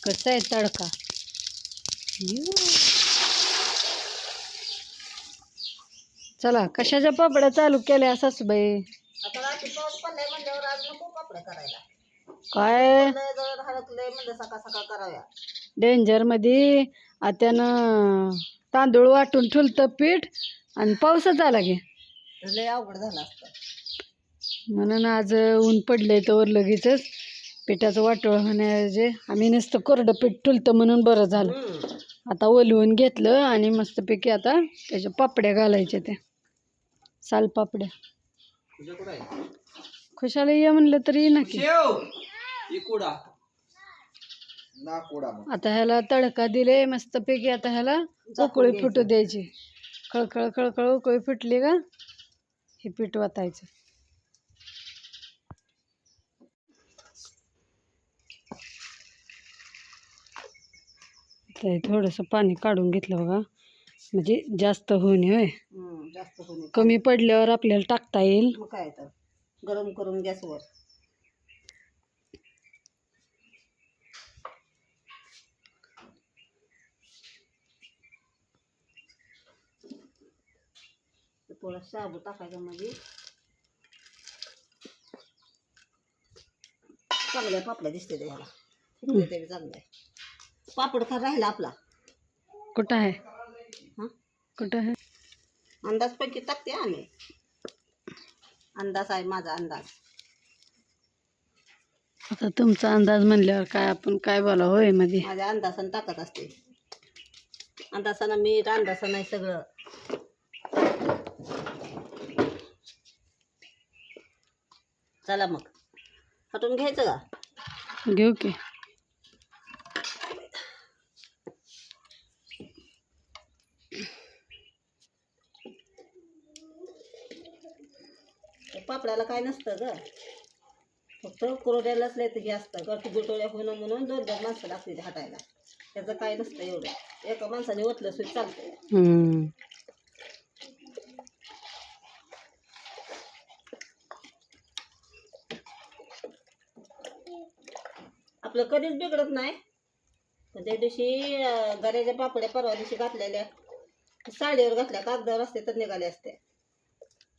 कसा आहे तडका. चला कशाच्या पापड्या चालू केल्या सासूबाई. आता रात्री पाऊस पडलाय म्हणल्यावर आज नको पापड्या करायला. काय जर हडकलंय म्हणजे सकाळ सकाळ कराव्या. डेंजर मध्ये आत्यानं तांदूळ वाटून ठुलतं पीठ आणि पाऊसच आला गे. लय अवघड झालं असतं. म्हणून आज ऊन पडलंय तर लगेचच पिठाचं वाटोळ होण्याऐवजी आम्ही नुसतं कोरडं पीठ ठुलतं म्हणून बरं झालं. आता ओलवून घेतलं आणि मस्तपैकी आता त्याच्या पापड्या घालायच्या, त्या सालपापड्या. खुशाला ये म्हणलं तरी ये ना की. आता ह्याला तडका दिले मस्तपैकी. आता ह्याला उकळी फुटू द्यायची. खळखळ खळखळ उकळी फुटली का हे पीठ वाटायचं. थोडंसं पाणी काढून घेतलं बघा, म्हणजे जास्त होऊ नये. होय, जास्त होणे. कमी पडल्यावर आपल्याला टाकता येईल. मग काय तर गरम करून गॅसवर. थोडा शाबू टाकायचा म्हणजे चांगल्या पापड्या दिसते ते. ह्याला ते चांगलं आहे. पापड खा राहिला आपला. कुठं आहे? हां, कुठं आहे? अंदाज पैकी टाकते आम्ही. अंदाज आहे माझा अंदाज. आता तुमचा अंदाज म्हणल्यावर काय आपण काय बोला. होय मध्ये माझ्या अंदाजानं टाकत असते. अंदाजानं मीठ, अंदाजानं आहे सगळं. चला मग हटून घ्यायचं का? घेऊ की. पापड्याला काय नसतं ग, फक्त कुरड्यालाच लय हे असतं. गरती गुटोळ्या होणं म्हणून 2-2 माणसं लागते ते हटायला. त्याचं काय नसतं एवढं. एका माणसाने ओतलं सुद्धा चालतंय. आपलं कधीच बिघडत नाही. पण त्या दिवशी गऱ्याच्या पापड्या परवा दिवशी घातलेल्या साडीवर घातल्या, कागदावर असते तर निघाले असते.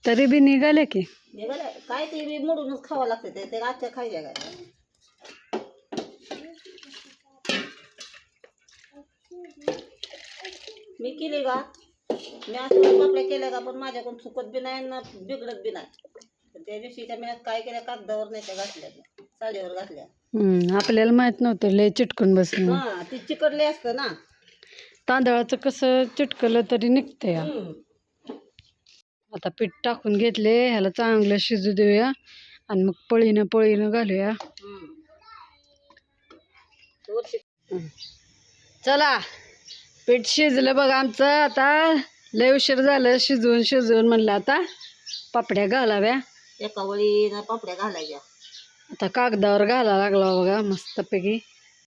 तरी बी निघाले की. निघाले काय ते बी मोडूनच खावं लागते. ते आजच्या खायच्या काय. मी केली का, मी असं पापड्या केल्या का, पण माझ्याकडून चुकत बी नाही ना बिघडत बी नाही. त्या दिवशीच्या मी काय केल्या, कागदावर नाही त्या घातल्या, साडीवर घातल्या. आपल्याला माहित नव्हतं लय चिटकून बसणं. हां, ती चिकटली असतं ना. तांदळाचं कसं चिटकलं तरी निघतंय. आता पीठ टाकून घेतले, ह्याला चांगलं शिजू देऊया आणि मग पळीनं घालूया. चला पीठ शिजलं बघा आमचं. आता लय उशीर झालं शिजवून म्हणलं आता पापड्या घालाव्या. एका वळीनं पापड्या घालायच्या. आता कागदावर घालायला लागला बघा मस्तपैकी.